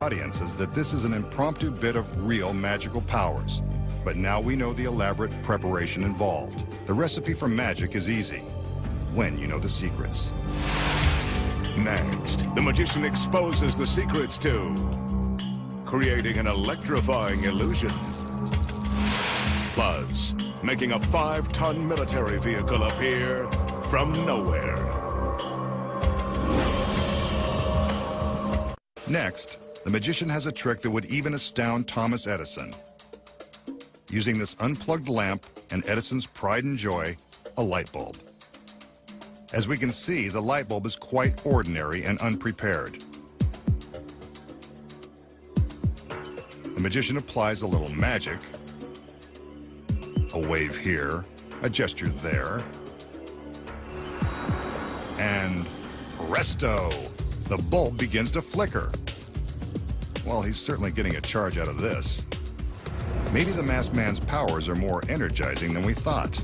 Audiences that this is an impromptu bit of real magical powers. But now we know the elaborate preparation involved. The recipe for magic is easy, when you know the secrets. Next, the magician exposes the secrets to creating an electrifying illusion. Plus, making a 5-ton military vehicle appear from nowhere. Next, the magician has a trick that would even astound Thomas Edison. Using this unplugged lamp and Edison's pride and joy, a light bulb. As we can see, the light bulb is quite ordinary and unprepared. The magician applies a little magic, a wave here, a gesture there, and presto, the bulb begins to flicker. Well, he's certainly getting a charge out of this. Maybe the masked man's powers are more energizing than we thought.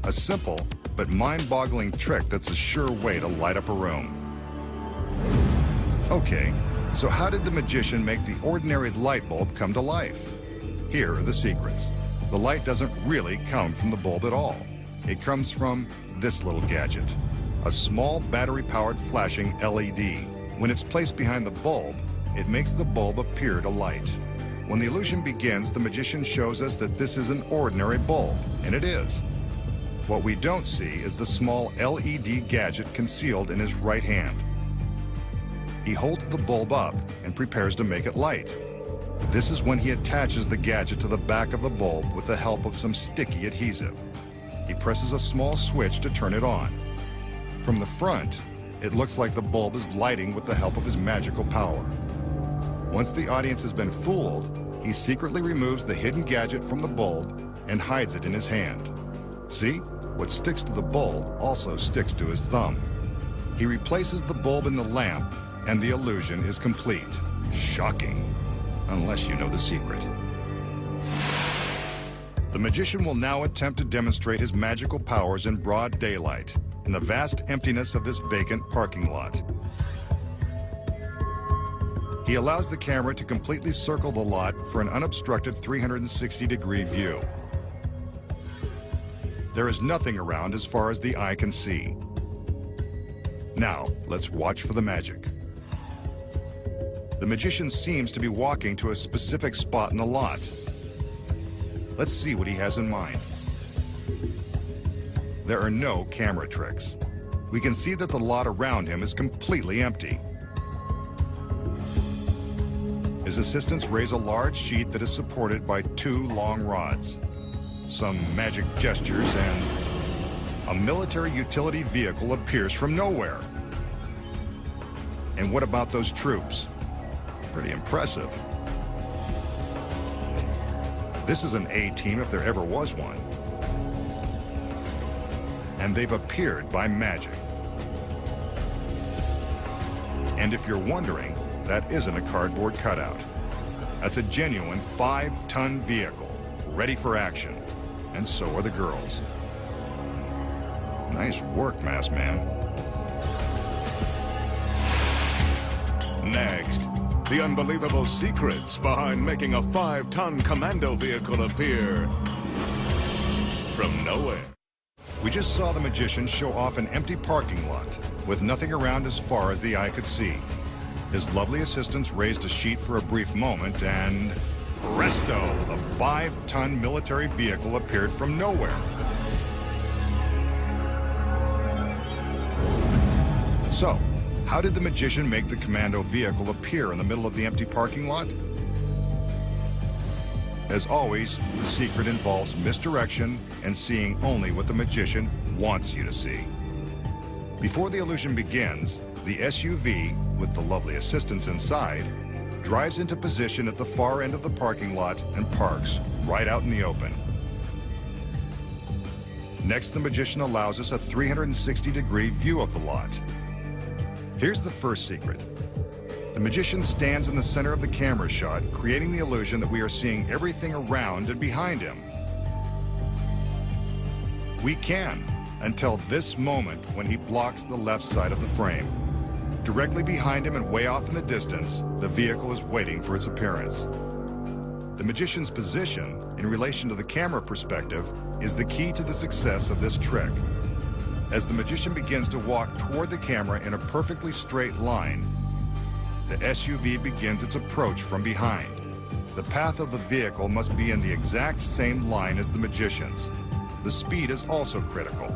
A simple but mind-boggling trick that's a sure way to light up a room. Okay, so how did the magician make the ordinary light bulb come to life? Here are the secrets. The light doesn't really come from the bulb at all. It comes from this little gadget, a small battery-powered flashing LED. When it's placed behind the bulb, it makes the bulb appear to light. When the illusion begins, the magician shows us that this is an ordinary bulb, and it is. What we don't see is the small LED gadget concealed in his right hand. He holds the bulb up and prepares to make it light. This is when he attaches the gadget to the back of the bulb with the help of some sticky adhesive. He presses a small switch to turn it on. From the front, it looks like the bulb is lighting with the help of his magical power. Once the audience has been fooled, he secretly removes the hidden gadget from the bulb and hides it in his hand. See? What sticks to the bulb also sticks to his thumb. He replaces the bulb in the lamp, and the illusion is complete. Shocking, unless you know the secret. The magician will now attempt to demonstrate his magical powers in broad daylight, in the vast emptiness of this vacant parking lot. He allows the camera to completely circle the lot for an unobstructed 360-degree view. There is nothing around as far as the eye can see. Now, let's watch for the magic. The magician seems to be walking to a specific spot in the lot. Let's see what he has in mind. There are no camera tricks. We can see that the lot around him is completely empty. His assistants raise a large sheet that is supported by 2 long rods. Some magic gestures, and a military utility vehicle appears from nowhere. And what about those troops? Pretty impressive. This is an A-team if there ever was one. And they've appeared by magic. And if you're wondering, that isn't a cardboard cutout. That's a genuine 5-ton vehicle, ready for action. And so are the girls. Nice work, masked man. Next, the unbelievable secrets behind making a 5-ton commando vehicle appear from nowhere. We just saw the magician show off an empty parking lot with nothing around as far as the eye could see. His lovely assistants raised a sheet for a brief moment, and presto, a 5-ton military vehicle appeared from nowhere. So, how did the magician make the commando vehicle appear in the middle of the empty parking lot? As always, the secret involves misdirection and seeing only what the magician wants you to see. Before the illusion begins, the SUV, with the lovely assistants inside, drives into position at the far end of the parking lot and parks right out in the open. Next, the magician allows us a 360-degree view of the lot. Here's the first secret. The magician stands in the center of the camera shot, creating the illusion that we are seeing everything around and behind him. We can, until this moment when he blocks the left side of the frame. Directly behind him and way off in the distance, the vehicle is waiting for its appearance. The magician's position, in relation to the camera perspective, is the key to the success of this trick. As the magician begins to walk toward the camera in a perfectly straight line, the SUV begins its approach from behind. The path of the vehicle must be in the exact same line as the magician's. The speed is also critical.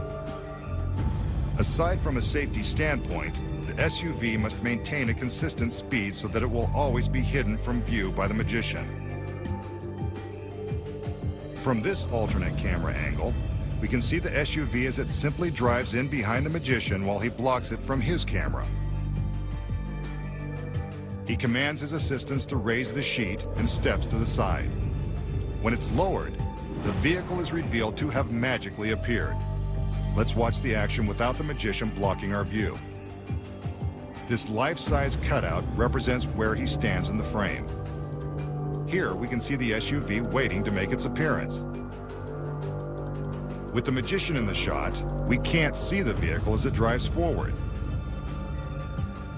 Aside from a safety standpoint, the SUV must maintain a consistent speed so that it will always be hidden from view by the magician. From this alternate camera angle, we can see the SUV as it simply drives in behind the magician while he blocks it from his camera. He commands his assistants to raise the sheet and steps to the side. When it's lowered, the vehicle is revealed to have magically appeared. Let's watch the action without the magician blocking our view. This life-size cutout represents where he stands in the frame. Here we can see the SUV waiting to make its appearance. With the magician in the shot, we can't see the vehicle as it drives forward.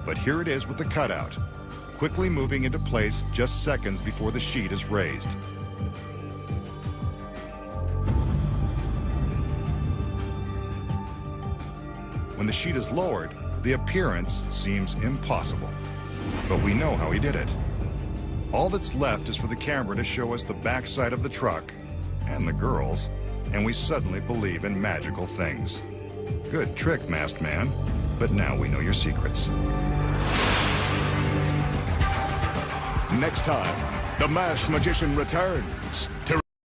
But here it is with the cutout, quickly moving into place just seconds before the sheet is raised. When the sheet is lowered, the appearance seems impossible. But we know how he did it. All that's left is for the camera to show us the backside of the truck and the girls, and we suddenly believe in magical things. Good trick, Masked Man, but now we know your secrets. Next time, the Masked Magician returns to